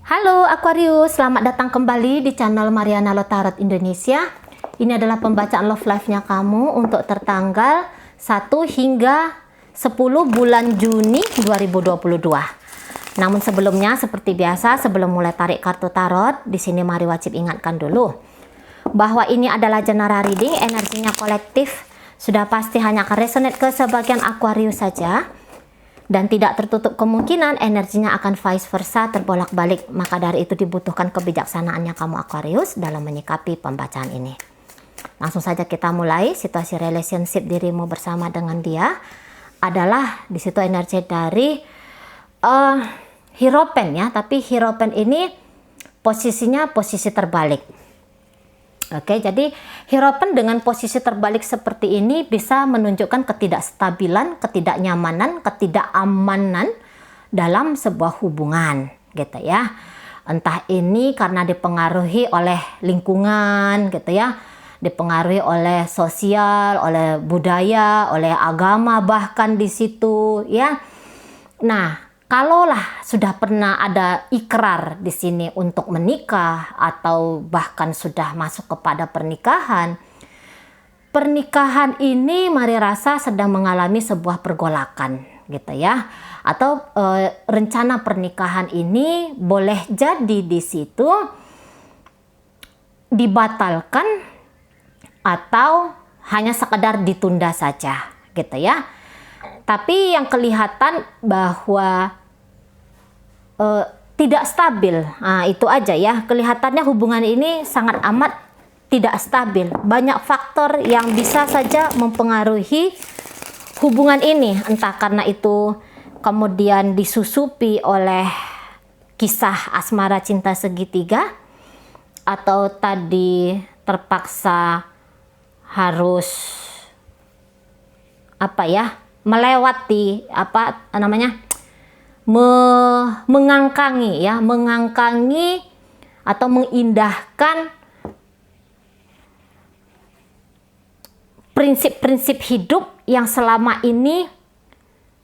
Halo Aquarius, selamat datang kembali di channel Mariana Lotarot Indonesia. Ini adalah pembacaan love life-nya kamu untuk tertanggal 1 hingga 10 bulan Juni 2022. Namun sebelumnya, seperti biasa, sebelum mulai tarik kartu tarot, di sini mari wajib ingatkan dulu bahwa ini adalah general reading, energinya kolektif, sudah pasti hanya akan resonate ke sebagian Aquarius saja. Dan tidak tertutup kemungkinan energinya akan vice versa, terbolak-balik. Maka dari itu dibutuhkan kebijaksanaannya kamu Aquarius dalam menyikapi pembacaan ini. Langsung saja kita mulai. Situasi relationship dirimu bersama dengan dia adalah di situ energi dari Hierophant ya. Tapi Hierophant ini posisinya posisi terbalik. Oke, jadi Hierophant dengan posisi terbalik seperti ini bisa menunjukkan ketidakstabilan, ketidaknyamanan, ketidakamanan dalam sebuah hubungan, gitu ya. Entah ini karena dipengaruhi oleh lingkungan, gitu ya, dipengaruhi oleh sosial, oleh budaya, oleh agama bahkan di situ, ya. Nah, kalaulah sudah pernah ada ikrar di sini untuk menikah atau bahkan sudah masuk kepada pernikahan, pernikahan ini mari rasa sedang mengalami sebuah pergolakan, gitu ya. Atau rencana pernikahan ini boleh jadi di situ dibatalkan atau hanya sekedar ditunda saja, gitu ya. Tapi yang kelihatan bahwa tidak stabil, nah, itu aja ya. Kelihatannya hubungan ini sangat amat tidak stabil. Banyak faktor yang bisa saja mempengaruhi hubungan ini. Entah karena itu kemudian disusupi oleh kisah asmara cinta segitiga, atau tadi terpaksa harus melewati mengangkangi atau mengindahkan prinsip-prinsip hidup yang selama ini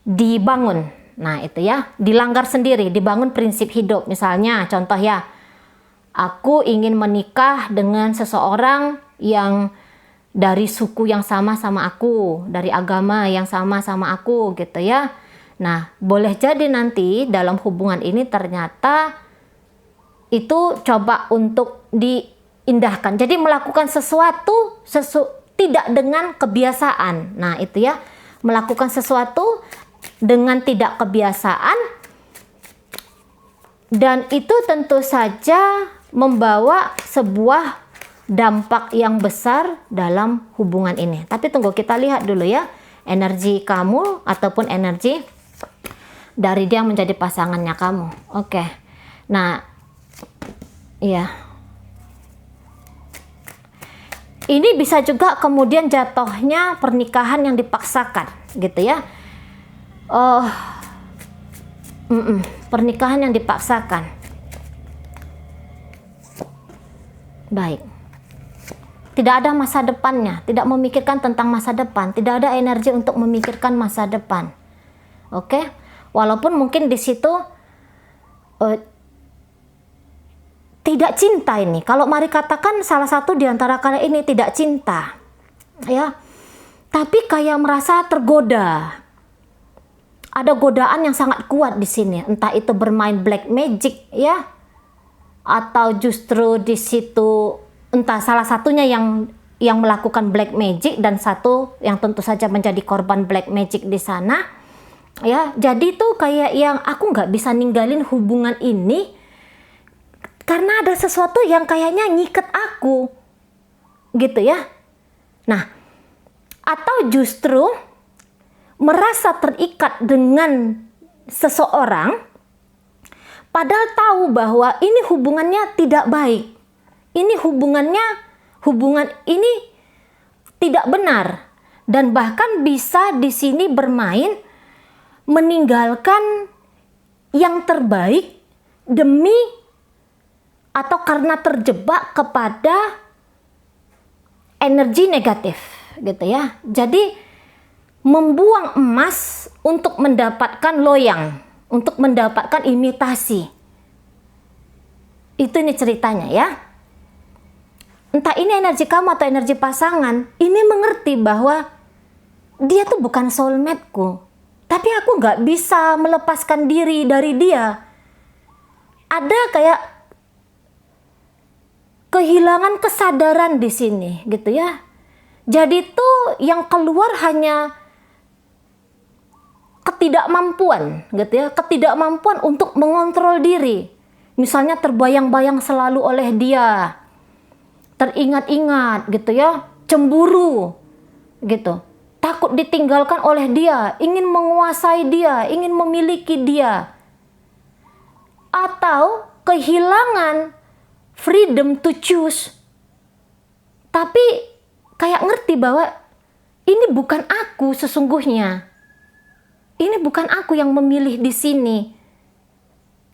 dibangun. Nah, itu ya, dilanggar sendiri, dibangun prinsip hidup. Misalnya, contoh ya, aku ingin menikah dengan seseorang yang dari suku yang sama aku, dari agama yang sama aku, gitu ya. Nah, boleh jadi nanti dalam hubungan ini ternyata itu coba untuk diindahkan. Jadi melakukan sesuatu tidak dengan kebiasaan. Nah, itu ya, melakukan sesuatu dengan tidak kebiasaan, dan itu tentu saja membawa sebuah dampak yang besar dalam hubungan ini. Tapi tunggu, kita lihat dulu ya energi kamu ataupun energi dari dia menjadi pasangannya kamu. Oke. Nah, iya. Ini bisa juga kemudian jatuhnya pernikahan yang dipaksakan, gitu ya. Pernikahan yang dipaksakan. Baik. Tidak ada masa depannya, tidak memikirkan tentang masa depan, tidak ada energi untuk memikirkan masa depan. Oke? Walaupun mungkin di situ tidak cinta ini. Kalau mari katakan salah satu di antara kalian ini tidak cinta, ya, tapi kayak merasa tergoda. Ada godaan yang sangat kuat di sini. Entah itu bermain black magic, ya, atau justru di situ entah salah satunya yang melakukan black magic dan satu yang tentu saja menjadi korban black magic di sana. Ya, jadi tuh kayak yang aku nggak bisa ninggalin hubungan ini karena ada sesuatu yang kayaknya ngiket aku, gitu ya. Nah, atau justru merasa terikat dengan seseorang padahal tahu bahwa ini hubungannya tidak baik. Hubungan ini tidak benar, dan bahkan bisa di sini bermain meninggalkan yang terbaik demi atau karena terjebak kepada energi negatif, gitu ya. Jadi membuang emas untuk mendapatkan loyang, untuk mendapatkan imitasi. Itu nih ceritanya ya. Entah ini energi kamu atau energi pasangan, ini mengerti bahwa dia tuh bukan soulmate-ku, tapi aku nggak bisa melepaskan diri dari dia. Ada kayak kehilangan kesadaran di sini gitu ya. Jadi tuh yang keluar hanya ketidakmampuan gitu ya, ketidakmampuan untuk mengontrol diri. Misalnya terbayang-bayang selalu oleh dia, teringat-ingat gitu ya, cemburu gitu, takut ditinggalkan oleh dia, ingin menguasai dia, ingin memiliki dia, atau kehilangan freedom to choose. Tapi kayak ngerti bahwa ini bukan aku sesungguhnya. Ini bukan aku yang memilih di sini.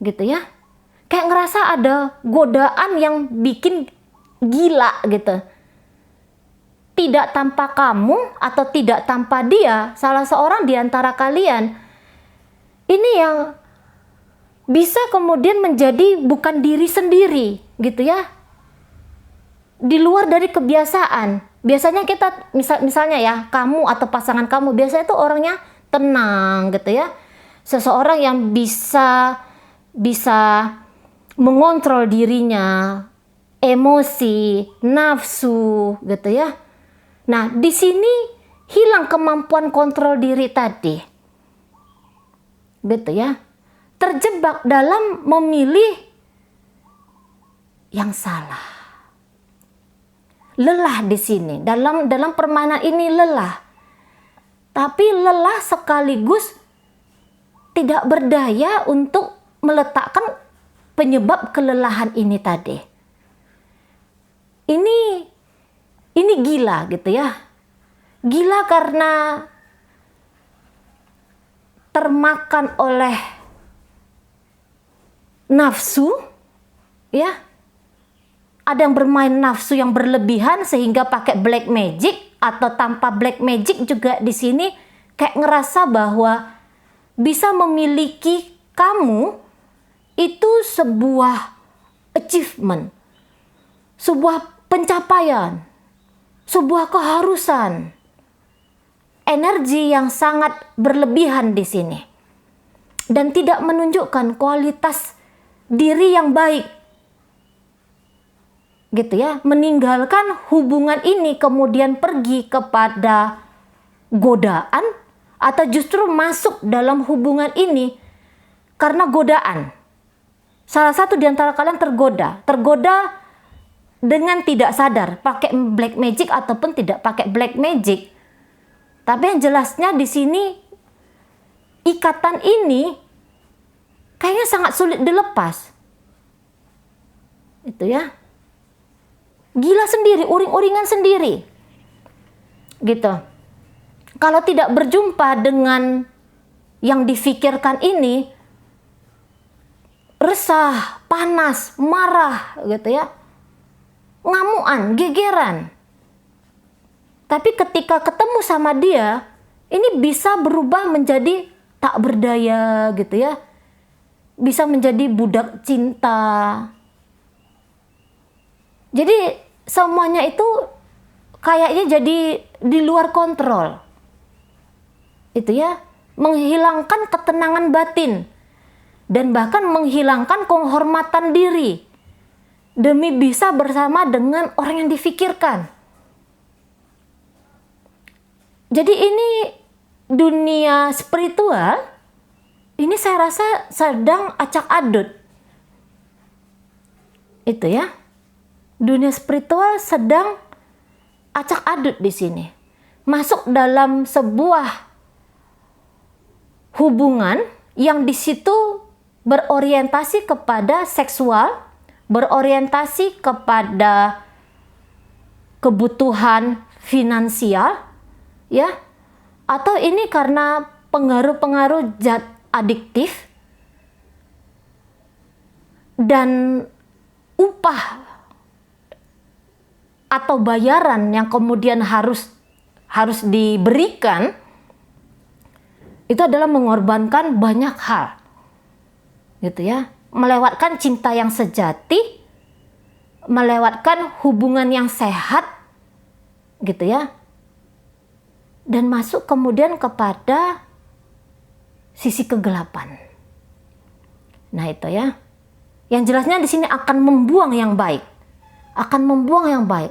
Gitu ya. Kayak ngerasa ada godaan yang bikin gila gitu. Tidak tanpa kamu atau tidak tanpa dia, salah seorang di antara kalian, ini yang bisa kemudian menjadi bukan diri sendiri gitu ya. Di luar dari kebiasaan. Biasanya kita misalnya ya, kamu atau pasangan kamu biasanya itu orangnya tenang gitu ya. Seseorang yang bisa mengontrol dirinya, emosi, nafsu gitu ya. Nah, di sini hilang kemampuan kontrol diri tadi. Gitu ya. Terjebak dalam memilih yang salah. Lelah di sini. Dalam permainan ini lelah. Tapi lelah sekaligus tidak berdaya untuk meletakkan penyebab kelelahan ini tadi. Ini gila gitu ya. Gila karena termakan oleh nafsu ya. Ada yang bermain nafsu yang berlebihan sehingga pakai black magic, atau tanpa black magic juga di sini kayak ngerasa bahwa bisa memiliki kamu itu sebuah achievement, sebuah pencapaian, sebuah keharusan. Energi yang sangat berlebihan di sini dan tidak menunjukkan kualitas diri yang baik. Gitu ya, meninggalkan hubungan ini kemudian pergi kepada godaan, atau justru masuk dalam hubungan ini karena godaan. Salah satu di antara kalian tergoda dengan tidak sadar, pakai black magic ataupun tidak pakai black magic. Tapi yang jelasnya di sini ikatan ini kayaknya sangat sulit dilepas. Itu ya. Gila sendiri, uring-uringan sendiri. Gitu. Kalau tidak berjumpa dengan yang difikirkan ini, resah, panas, marah gitu ya. Ngamuan, gegeran. Tapi ketika ketemu sama dia, ini bisa berubah menjadi tak berdaya gitu ya. Bisa menjadi budak cinta. Jadi semuanya itu kayaknya jadi di luar kontrol. Itu ya, menghilangkan ketenangan batin dan bahkan menghilangkan penghormatan diri demi bisa bersama dengan orang yang difikirkan. Jadi ini dunia spiritual ini saya rasa sedang acak adut. Itu ya. Dunia spiritual sedang acak adut di sini. Masuk dalam sebuah hubungan yang di situ berorientasi kepada seksual, berorientasi kepada kebutuhan finansial, ya. Atau ini karena pengaruh-pengaruh zat adiktif dan upah atau bayaran yang kemudian harus diberikan itu adalah mengorbankan banyak hal gitu ya, melewatkan cinta yang sejati melewatkan hubungan yang sehat gitu ya, dan masuk kemudian kepada sisi kegelapan. Nah itu ya, yang jelasnya di sini akan membuang yang baik,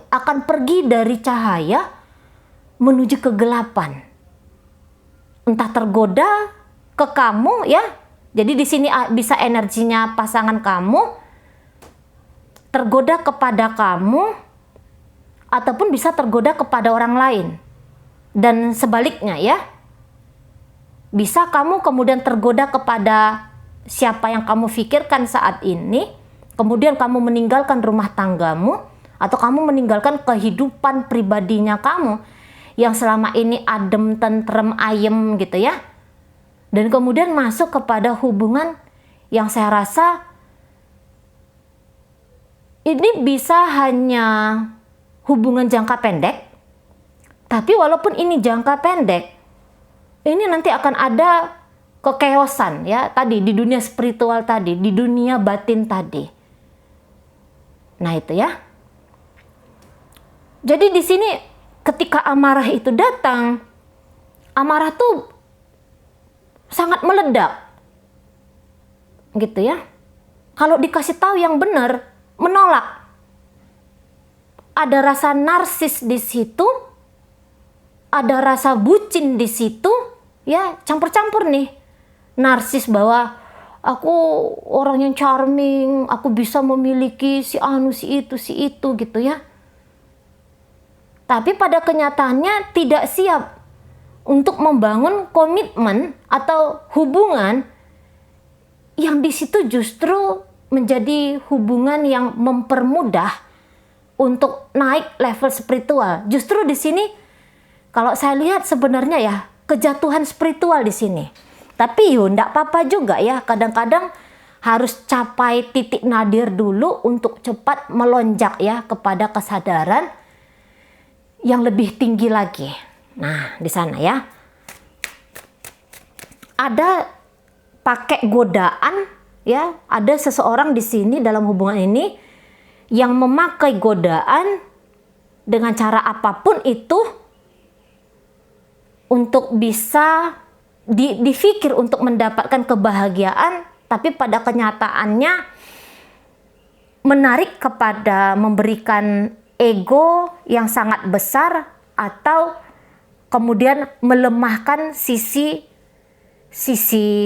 akan pergi dari cahaya menuju kegelapan, entah tergoda ke kamu ya. Jadi di sini bisa energinya pasangan kamu tergoda kepada kamu, ataupun bisa tergoda kepada orang lain. Dan sebaliknya ya, bisa kamu kemudian tergoda kepada siapa yang kamu pikirkan saat ini, kemudian kamu meninggalkan rumah tanggamu, atau kamu meninggalkan kehidupan pribadinya kamu yang selama ini adem, tentrem, ayem gitu ya, dan kemudian masuk kepada hubungan yang saya rasa ini bisa hanya hubungan jangka pendek, tapi walaupun ini jangka pendek, ini nanti akan ada kekeosan ya, tadi di dunia spiritual tadi, di dunia batin tadi. Nah itu ya. Jadi di sini ketika amarah itu datang, amarah tuh sangat meledak, gitu ya. Kalau dikasih tahu yang benar, menolak. Ada rasa narsis di situ, ada rasa bucin di situ, ya campur-campur nih. Narsis bahwa aku orang yang charming, aku bisa memiliki si anu, si itu gitu ya. Tapi pada kenyataannya tidak siap untuk membangun komitmen atau hubungan yang di situ justru menjadi hubungan yang mempermudah untuk naik level spiritual. Justru di sini kalau saya lihat sebenarnya ya kejatuhan spiritual di sini. Tapi enggak apa-apa juga ya, kadang-kadang harus capai titik nadir dulu untuk cepat melonjak ya kepada kesadaran yang lebih tinggi lagi. Nah, di sana ya. Ada pakai godaan ya, ada seseorang di sini dalam hubungan ini yang memakai godaan dengan cara apapun itu untuk bisa dipikir untuk mendapatkan kebahagiaan, tapi pada kenyataannya menarik kepada memberikan ego yang sangat besar, atau kemudian melemahkan sisi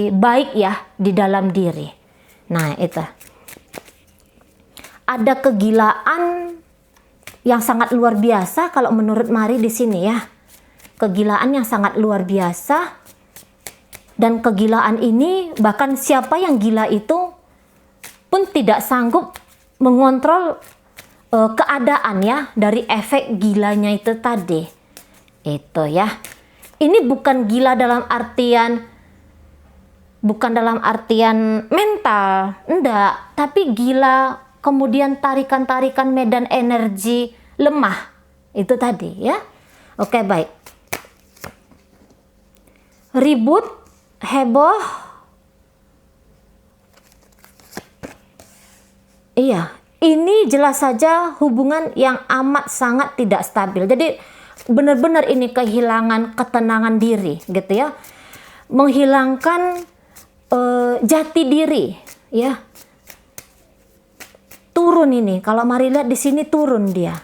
baik ya di dalam diri. Nah itu ada kegilaan yang sangat luar biasa kalau menurut Mari di sini ya, kegilaan yang sangat luar biasa. Dan kegilaan ini bahkan siapa yang gila itu pun tidak sanggup mengontrol keadaan ya dari efek gilanya itu tadi. Itu ya. Ini bukan gila dalam artian mental, enggak, tapi gila kemudian tarikan-tarikan medan energi lemah. Itu tadi ya. Oke, baik. Ribut, heboh, iya, ini jelas saja hubungan yang amat sangat tidak stabil. Jadi benar-benar ini kehilangan ketenangan diri gitu ya, menghilangkan jati diri ya, turun ini. Kalau Mari lihat di sini turun dia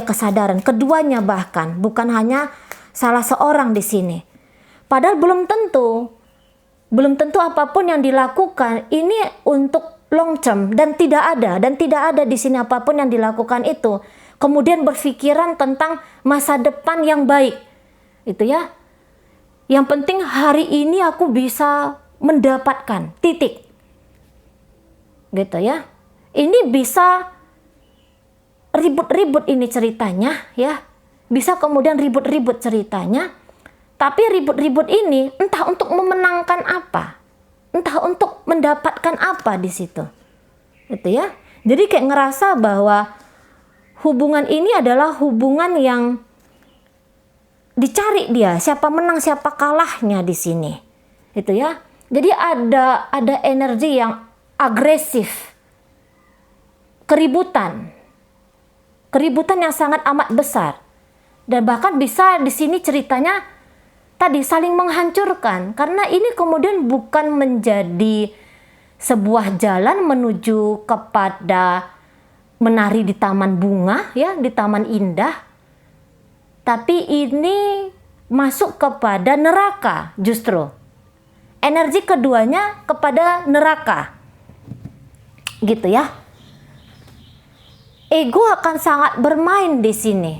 kesadaran, keduanya bahkan bukan hanya salah seorang di sini. Padahal belum tentu apapun yang dilakukan ini untuk long term, dan tidak ada di sini apapun yang dilakukan itu kemudian berpikiran tentang masa depan yang baik. Itu ya. Yang penting hari ini aku bisa mendapatkan titik. Gitu ya. Ini bisa ribut-ribut ini ceritanya ya. Bisa kemudian ribut-ribut ceritanya. Tapi ribut-ribut ini entah untuk memenangkan apa, entah untuk mendapatkan apa di situ, gitu ya. Jadi kayak ngerasa bahwa hubungan ini adalah hubungan yang dicari dia, siapa menang siapa kalahnya di sini, itu ya. Jadi ada energi yang agresif, keributan. Keributan yang sangat amat besar. Dan bahkan bisa di sini ceritanya tadi saling menghancurkan. Karena ini kemudian bukan menjadi sebuah jalan menuju kepada menari di taman bunga, ya, di taman indah. Tapi ini masuk kepada neraka justru. Energi keduanya kepada neraka. Gitu ya. Ego akan sangat bermain di sini.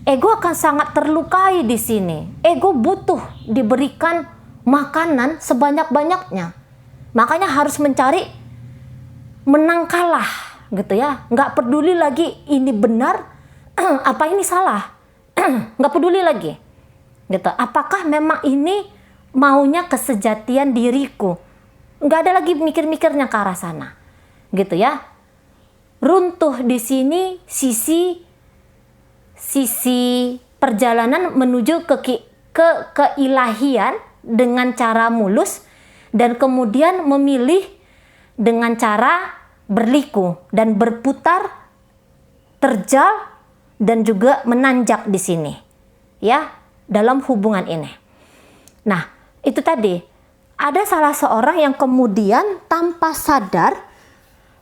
Ego akan sangat terlukai di sini. Ego butuh diberikan makanan sebanyak-banyaknya. Makanya harus mencari menang kalah, gitu ya. Nggak peduli lagi ini benar, apa ini salah. Nggak peduli lagi. Gitu. Apakah memang ini maunya kesejatian diriku? Nggak ada lagi mikir-mikirnya ke arah sana. Gitu ya. Runtuh di sini sisi perjalanan menuju ke keilahian dengan cara mulus, dan kemudian memilih dengan cara berliku dan berputar, terjal, dan juga menanjak di sini, ya, dalam hubungan ini. Nah, itu tadi ada salah seorang yang kemudian tanpa sadar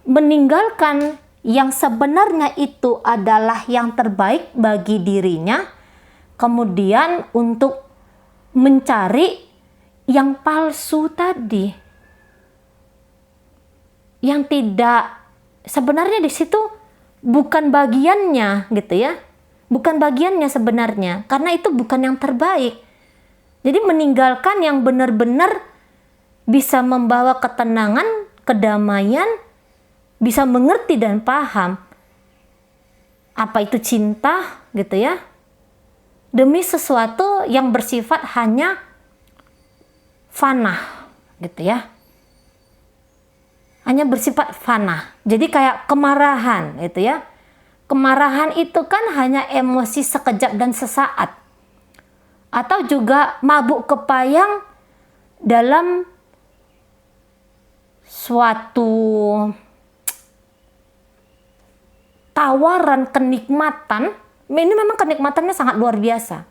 meninggalkan yang sebenarnya itu adalah yang terbaik bagi dirinya, kemudian untuk mencari yang palsu tadi, yang tidak sebenarnya di situ bukan bagiannya, gitu ya, bukan bagiannya sebenarnya, karena itu bukan yang terbaik. Jadi meninggalkan yang benar-benar bisa membawa ketenangan, kedamaian, bisa mengerti dan paham apa itu cinta, gitu ya, demi sesuatu yang bersifat hanya fana, gitu ya, hanya bersifat fana. Jadi kayak kemarahan, gitu ya. Kemarahan itu kan hanya emosi sekejap dan sesaat, atau juga mabuk kepayang dalam suatu tawaran kenikmatan. Ini memang kenikmatannya sangat luar biasa.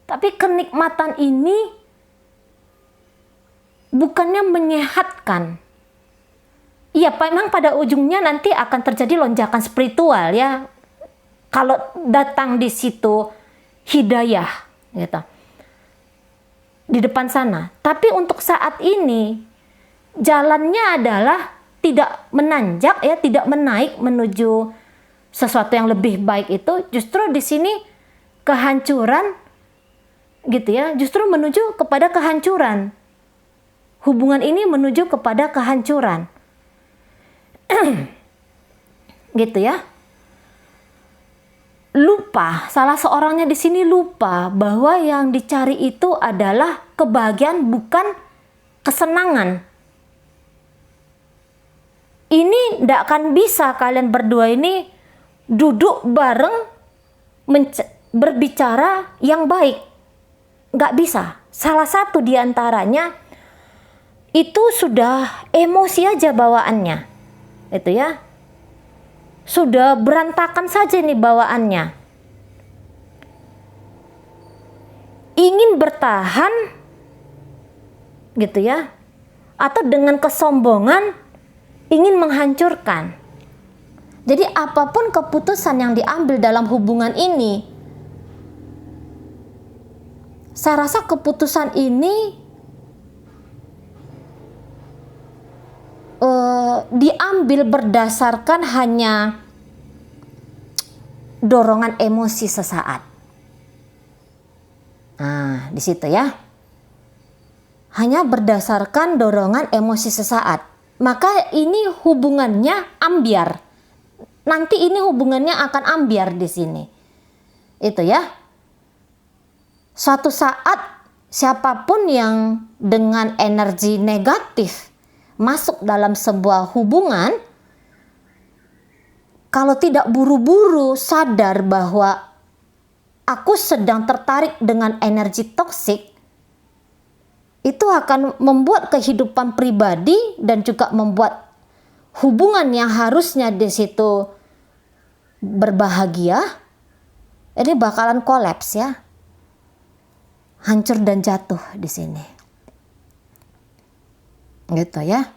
Tapi kenikmatan ini bukannya menyehatkan. Iya, memang pada ujungnya nanti akan terjadi lonjakan spiritual, ya. Kalau datang di situ hidayah, gitu, di depan sana. Tapi untuk saat ini jalannya adalah tidak menanjak, ya, tidak menaik menuju sesuatu yang lebih baik. Itu justru di sini kehancuran, gitu ya, justru menuju kepada kehancuran. Hubungan ini menuju kepada kehancuran. Gitu ya. Lupa, salah seorangnya di sini lupa bahwa yang dicari itu adalah kebahagiaan, bukan kesenangan. Ini tidak akan bisa kalian berdua ini duduk bareng berbicara yang baik. Nggak bisa. Salah satu diantaranya itu sudah emosi aja bawaannya. Itu ya. Sudah berantakan saja nih bawaannya. Ingin bertahan, gitu ya. Atau dengan kesombongan ingin menghancurkan. Jadi apapun keputusan yang diambil dalam hubungan ini, saya rasa keputusan ini diambil berdasarkan hanya dorongan emosi sesaat. Nah, di situ ya. Hanya berdasarkan dorongan emosi sesaat. Maka ini hubungannya ambiar. Nanti ini hubungannya akan ambiar di sini. Itu ya. Suatu saat siapapun yang dengan energi negatif masuk dalam sebuah hubungan, kalau tidak buru-buru sadar bahwa aku sedang tertarik dengan energi toksik, itu akan membuat kehidupan pribadi dan juga membuat hubungan yang harusnya di situ berbahagia, ini bakalan kolaps ya. Hancur dan jatuh di sini. Gitu ya.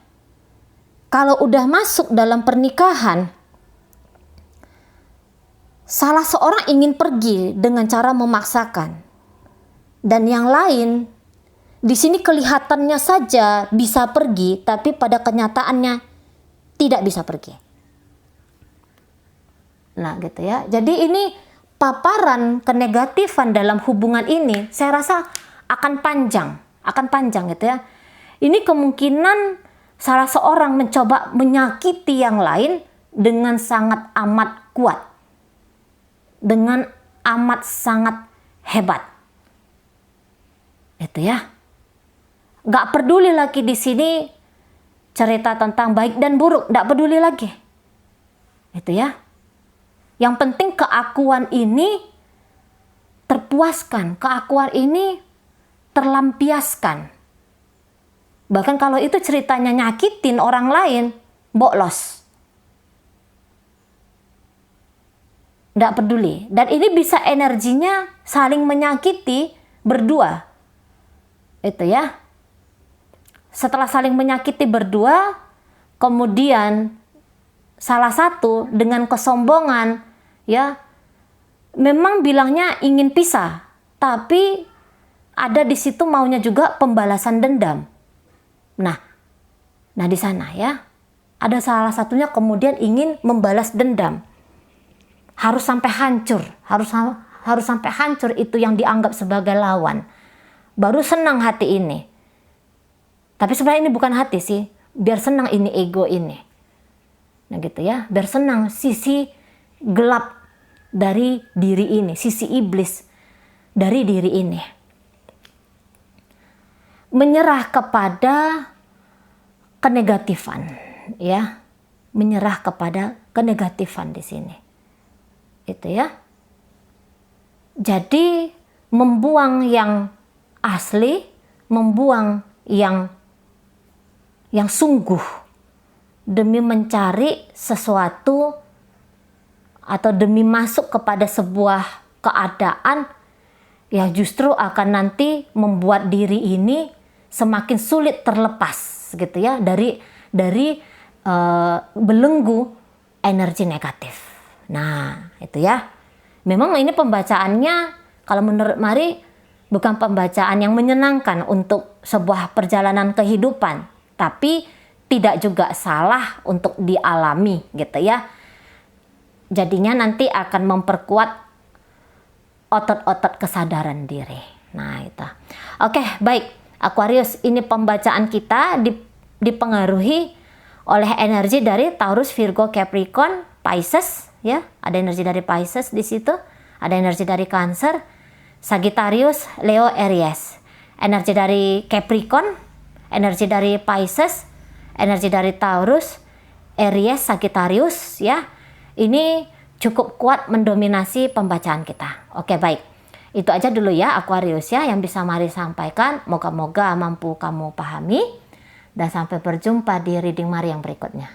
Kalau udah masuk dalam pernikahan, salah seorang ingin pergi dengan cara memaksakan. Dan yang lain, di sini kelihatannya saja bisa pergi, tapi pada kenyataannya tidak bisa pergi. Nah gitu ya. Jadi ini paparan kenegatifan dalam hubungan ini saya rasa akan panjang gitu ya. Ini kemungkinan salah seorang mencoba menyakiti yang lain dengan sangat amat kuat, dengan amat sangat hebat. Itu ya. Gak peduli lagi di sini cerita tentang baik dan buruk, gak peduli lagi. Itu ya. Yang penting keakuan ini terpuaskan, keakuan ini terlampiaskan. Bahkan kalau itu ceritanya nyakitin orang lain, boklos. Nggak peduli. Dan ini bisa energinya saling menyakiti berdua. Itu ya. Setelah saling menyakiti berdua, kemudian salah satu dengan kesombongan, ya, memang bilangnya ingin pisah, tapi ada di situ maunya juga pembalasan dendam. Nah di sana ya, ada salah satunya kemudian ingin membalas dendam, harus sampai hancur, harus sampai hancur itu yang dianggap sebagai lawan, baru senang hati ini. Tapi sebenarnya ini bukan hati sih, biar senang ini ego ini. Nah gitu ya, biar senang sisi gelap dari diri ini, sisi iblis dari diri ini. Menyerah kepada kenegatifan, ya. Menyerah kepada kenegatifan di sini. Itu ya. Jadi membuang yang asli, membuang yang sungguh demi mencari sesuatu atau demi masuk kepada sebuah keadaan yang justru akan nanti membuat diri ini semakin sulit terlepas gitu ya dari belenggu energi negatif. Nah itu ya, memang ini pembacaannya kalau menurut Mari bukan pembacaan yang menyenangkan untuk sebuah perjalanan kehidupan, tapi tidak juga salah untuk dialami gitu ya. Jadinya nanti akan memperkuat otot-otot kesadaran diri. Nah itu. Oke, baik Aquarius, ini pembacaan kita dipengaruhi oleh energi dari Taurus, Virgo, Capricorn, Pisces ya. Ada energi dari Pisces di situ, ada energi dari Cancer, Sagittarius, Leo, Aries. Energi dari Capricorn, energi dari Pisces, energi dari Taurus, Aries, Sagittarius ya. Ini cukup kuat mendominasi pembacaan kita. Oke, baik. Itu aja dulu ya Aquarius ya yang bisa Mari sampaikan. Moga-moga mampu kamu pahami. Dan sampai berjumpa di reading Mari yang berikutnya.